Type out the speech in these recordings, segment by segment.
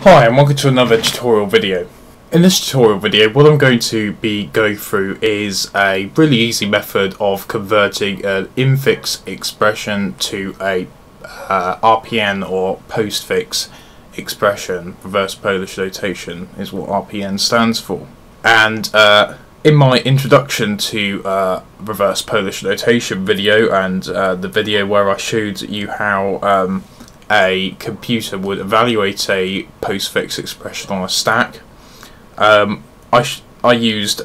Hi and welcome to another tutorial video. In this tutorial video what I'm going to be going through is a really easy method of converting an infix expression to a RPN or postfix expression. Reverse Polish notation is what RPN stands for. And in my introduction to reverse Polish notation video and the video where I showed you how a computer would evaluate a postfix expression on a stack, I used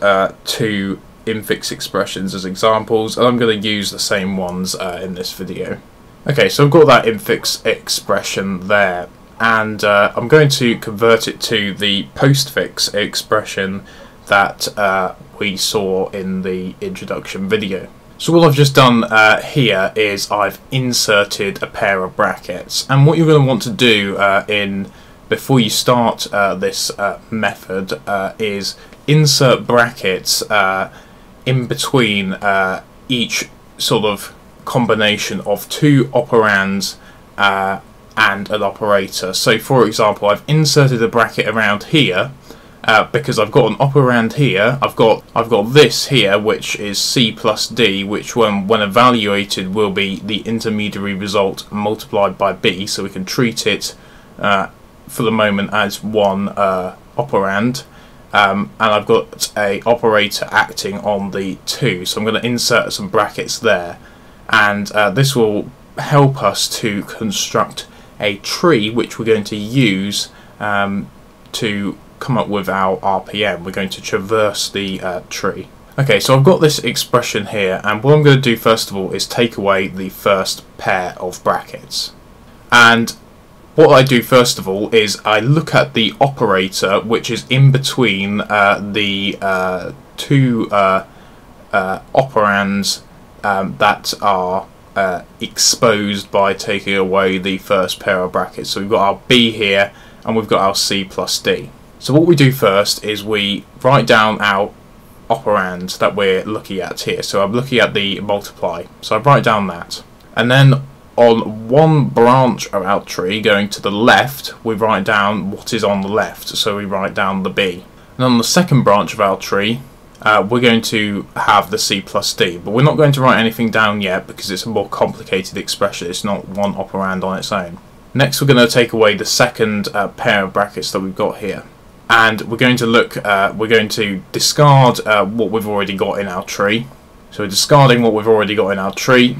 two infix expressions as examples, and I'm going to use the same ones in this video. Okay, so I've got that infix expression there, and I'm going to convert it to the postfix expression that we saw in the introduction video. So what I've just done here is I've inserted a pair of brackets, and what you're going to want to do before you start this method is insert brackets in between each sort of combination of two operands and an operator. So for example, I've inserted a bracket around here because I've got an operand here. I've got this here, which is C plus D, which when evaluated will be the intermediary result multiplied by B, so we can treat it for the moment as one operand, and I've got a operator acting on the two, so I'm going to insert some brackets there, and this will help us to construct a tree which we're going to use to come up with our RPN. We're going to traverse the tree. Okay, so I've got this expression here, and what I'm going to do first of all is take away the first pair of brackets. And what I do first of all is I look at the operator which is in between the two operands that are exposed by taking away the first pair of brackets. So we've got our B here and we've got our C plus D. So what we do first is we write down our operand that we're looking at here. So I'm looking at the multiply. So I write down that. And then on one branch of our tree going to the left, we write down what is on the left. So we write down the B. And on the second branch of our tree, we're going to have the C plus D. But we're not going to write anything down yet because it's a more complicated expression. It's not one operand on its own. Next, we're going to take away the second pair of brackets that we've got here. And we're going to look. We're going to discard what we've already got in our tree. So we're discarding what we've already got in our tree,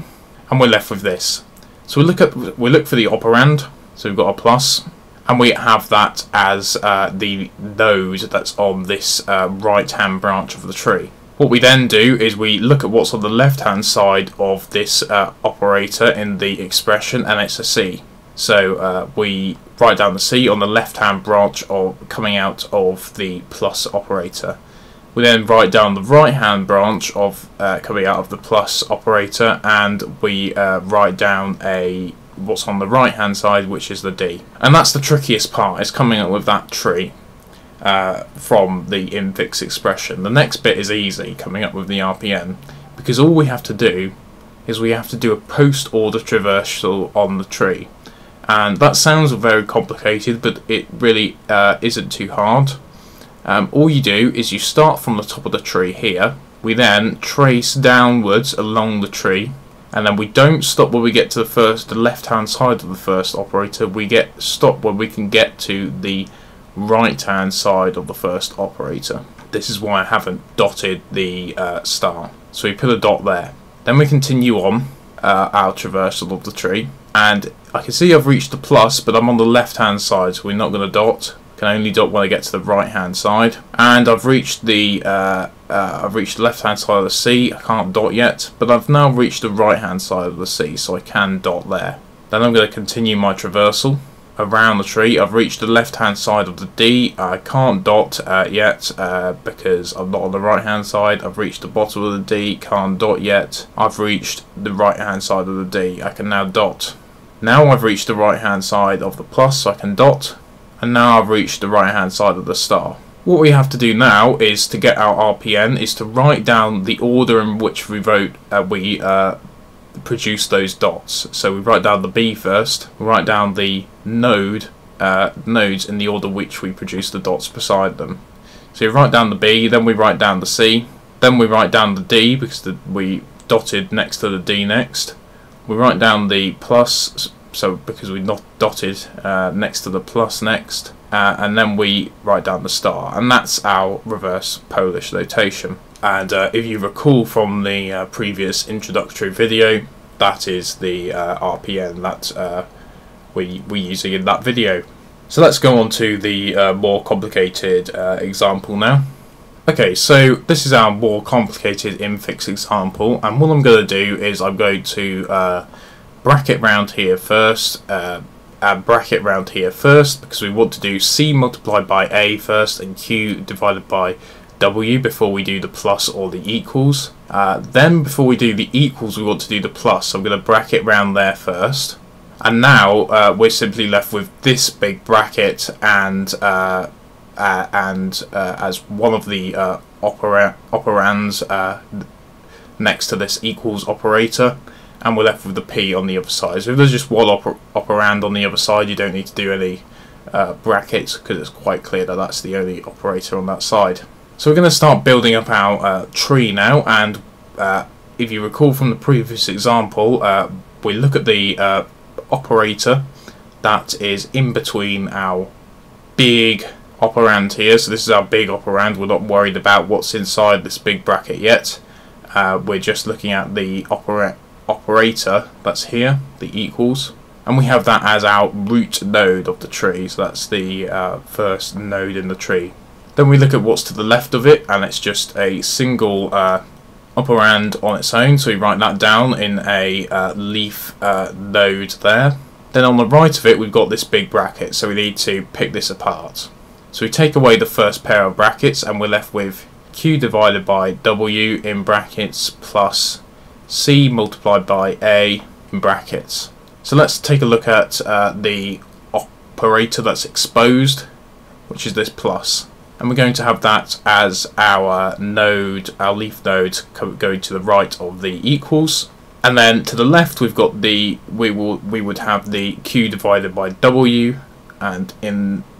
and we're left with this. So we look for the operand. So we've got a plus, and we have that as the node that's on this right-hand branch of the tree. What we then do is we look at what's on the left-hand side of this operator in the expression, and it's a C. So we write down the C on the left-hand branch coming out of the plus operator. We then write down the right-hand branch of coming out of the plus operator, and we write down what's on the right-hand side, which is the D. And that's the trickiest part, is coming up with that tree from the infix expression. The next bit is easy, coming up with the RPN, because all we have to do is we have to do a post-order traversal on the tree. And that sounds very complicated, but it really isn't too hard. All you do is you start from the top of the tree here. We then trace downwards along the tree, and then we don't stop when we get to the left-hand side of the first operator. We stop when we can get to the right-hand side of the first operator. This is why I haven't dotted the star. So we put a dot there. Then we continue on our traversal of the tree, and I can see I've reached the plus, but I'm on the left hand side, so we're not going to dot. Can only dot when I get to the right hand side. And I've reached the left hand side of the C. I can't dot yet, but I've now reached the right hand side of the C, so I can dot there. Then I'm going to continue my traversal around the tree. I've reached the left hand side of the D. I can't dot yet because I'm not on the right hand side. I've reached the bottom of the D. Can't dot yet. I've reached the right hand side of the D. I can now dot. Now I've reached the right hand side of the plus, so I can dot. And now I've reached the right hand side of the star. What we have to do now is to get our RPN is to write down the order in which we produce those dots. So we write down the B first, we write down the node nodes in the order which we produce the dots beside them. So we write down the B, then we write down the C, then we write down the D because we dotted next to the D next. We write down the plus, so because we not dotted next to the plus next, and then we write down the star, and that's our reverse Polish notation. And if you recall from the previous introductory video, that is the RPN that we're using in that video. So let's go on to the more complicated example now. Okay, so this is our more complicated infix example, and what I'm going to do is I'm going to bracket round here first, and bracket round here first, because we want to do C multiplied by A first and Q divided by W before we do the plus or the equals. Then before we do the equals we want to do the plus, so I'm going to bracket round there first. And now we're simply left with this big bracket and as one of the operands next to this equals operator, and we're left with the P on the other side. So if there's just one operand on the other side, you don't need to do any brackets because it's quite clear that that's the only operator on that side. So we're going to start building up our tree now, and if you recall from the previous example, we look at the operator that is in between our big operand here. So this is our big operand. We're not worried about what's inside this big bracket yet. We're just looking at the operator that's here, the equals, and we have that as our root node of the tree. So that's the first node in the tree. Then we look at what's to the left of it, and it's just a single operand on its own, so we write that down in a leaf node there. Then on the right of it we've got this big bracket, so we need to pick this apart. So we take away the first pair of brackets and we're left with Q divided by W in brackets plus C multiplied by A in brackets. So let's take a look at the operator that's exposed, which is this plus. And we're going to have that as our node, our leaf node going to the right of the equals. And then to the left we've got the we would have the Q divided by W, and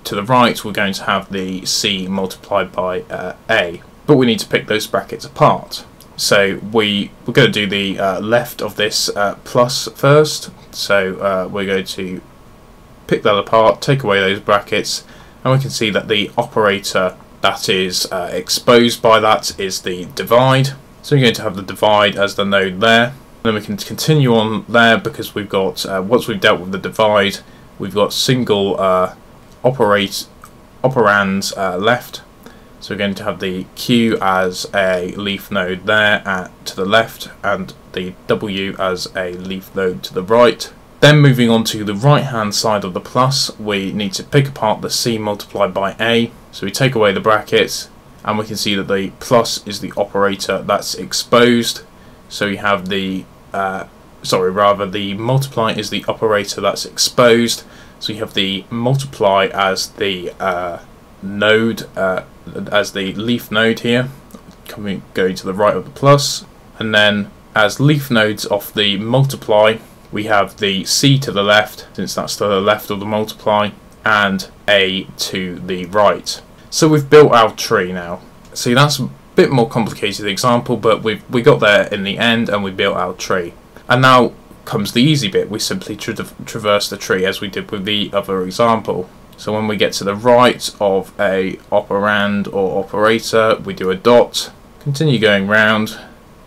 to the right we're going to have the C multiplied by A. But we need to pick those brackets apart. So we're going to do the left of this plus first. So we're going to pick that apart, take away those brackets, and we can see that the operator that is exposed by that is the divide. So we're going to have the divide as the node there. Then we can continue on there because we've got, once we've dealt with the divide, we've got single operands left. So we're going to have the Q as a leaf node there to the left, and the W as a leaf node to the right. Then moving on to the right hand side of the plus, we need to pick apart the C multiplied by A. So we take away the brackets and we can see that the plus is the operator that's exposed. So we have the, the multiply is the operator that's exposed. So you have the multiply as the node, as the leaf node here, going to the right of the plus. And then as leaf nodes of the multiply, we have the C to the left, since that's to the left of the multiply, and A to the right. So we've built our tree now. See, that's a bit more complicated example, but we got there in the end and we built our tree. And now comes the easy bit. We simply traverse the tree as we did with the other example. So when we get to the right of a operand or operator, we do a dot, continue going round.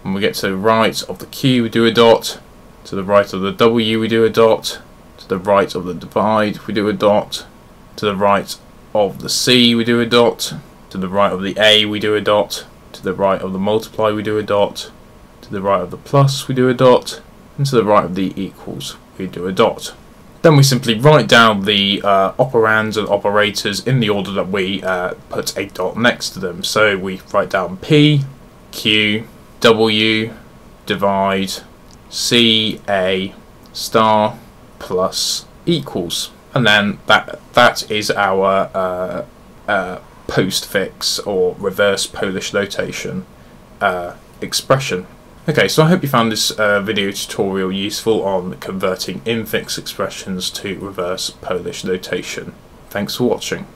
When we get to the right of the Q, we do a dot. To the right of the W we do a dot, to the right of the divide we do a dot, to the right of the C we do a dot, to the right of the A we do a dot, to the right of the multiply we do a dot, to the right of the plus we do a dot, and to the right of the equals we do a dot. Then we simply write down the operands and operators in the order that we put a dot next to them. So we write down P, Q, W, divide, C, A, star, plus, equals. And then that is our postfix or reverse Polish notation expression. Okay, so I hope you found this video tutorial useful on converting infix expressions to reverse Polish notation. Thanks for watching.